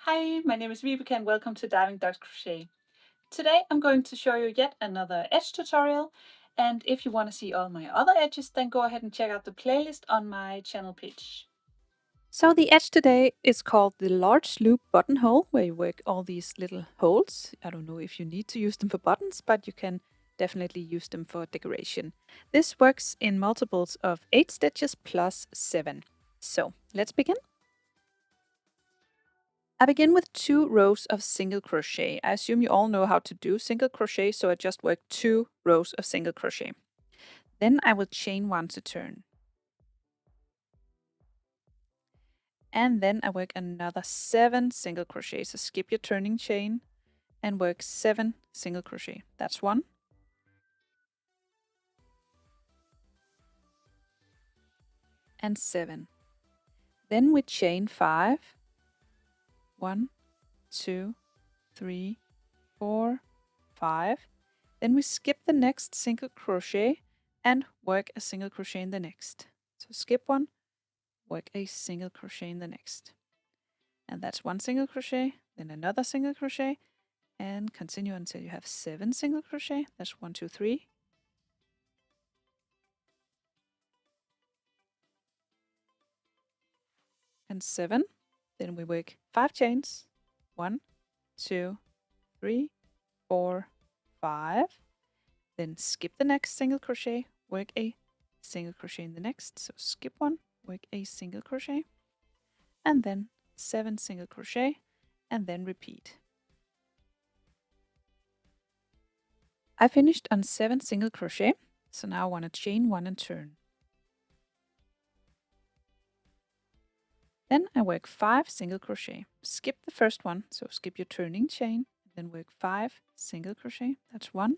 Hi, my name is Vibeke and welcome to Diving Ducks Crochet. Today I'm going to show you yet another edge tutorial, and if you want to see all my other edges, then go ahead and check out the playlist on my channel page. So the edge today is called the large loop buttonhole, where you work all these little holes. I don't know if you need to use them for buttons, but you can definitely use them for decoration. This works in multiples of 8 stitches plus 7. So let's begin. I begin with 2 rows of single crochet. I assume you all know how to do single crochet, so I just work 2 rows of single crochet. Then I will chain 1 to turn. And then I work another 7 single crochet. So skip your turning chain and work 7 single crochet. That's 1. And 7. Then we chain 5. 1, 2, 3, 4, 5. Then we skip the next single crochet and work a single crochet in the next. So skip 1, work a single crochet in the next. And that's 1 single crochet, then another single crochet, and continue until you have 7 single crochet. That's 1, 2, 3. And 7. Then we work 5 chains. 1, 2, 3, 4, 5. Then skip the next single crochet, work a single crochet in the next. So skip 1, work a single crochet, and then 7 single crochet, and then repeat. I finished on 7 single crochet, so now I want to chain 1 and turn. Then I work 5 single crochet. Skip the first one, so skip your turning chain, then work 5 single crochet. That's 1,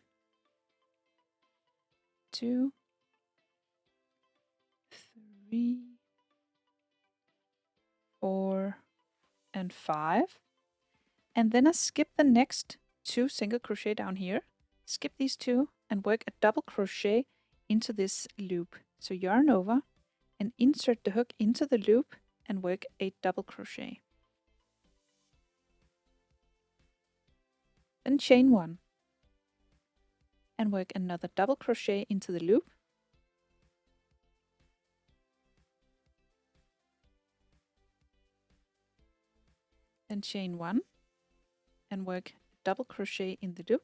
2, 3, 4, and 5. And then I skip the next 2 single crochet down here. Skip these 2 and work a double crochet into this loop. So yarn over and insert the hook into the loop and work a double crochet. Then chain 1 and work another double crochet into the loop. Then chain 1 and work double crochet in the loop.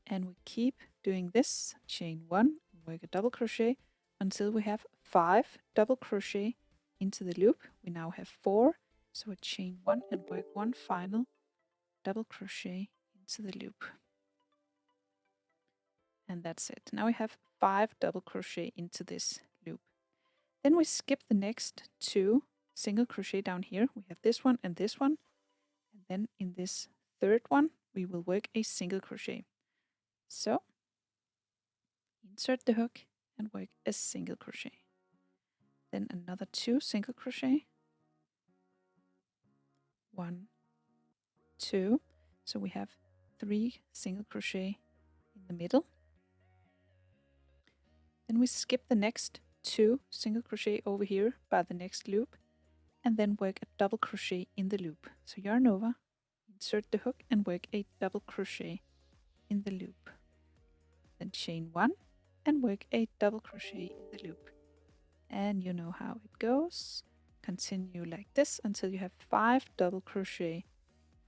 And we keep doing this, chain 1, work a double crochet until we have 5 double crochet into the loop. We now have 4, so we chain 1 and work 1 final double crochet into the loop. And that's it. Now we have 5 double crochet into this loop. Then we skip the next 2 single crochet down here. We have this one and this one. And then in this third one, we will work a single crochet. So insert the hook and work a single crochet. Then another 2 single crochet. 1, 2. So we have 3 single crochet in the middle. Then we skip the next 2 single crochet over here by the next loop and then work a double crochet in the loop. So yarn over, insert the hook and work a double crochet in the loop. Then chain 1 and work a double crochet in the loop. And you know how it goes. Continue like this until you have 5 double crochet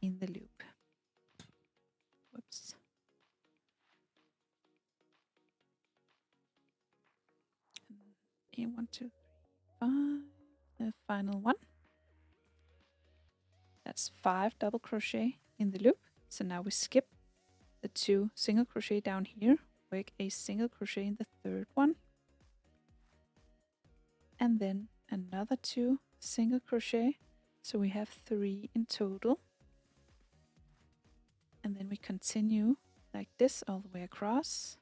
in the loop. Whoops. And 1, 2, 3, 5. The final one. That's 5 double crochet in the loop. So now we skip the 2 single crochet down here, work a single crochet in the third one, and then another 2 single crochet. So we have 3 in total. And then we continue like this all the way across.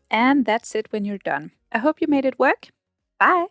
And that's it when you're done. I hope you made it work. Bye!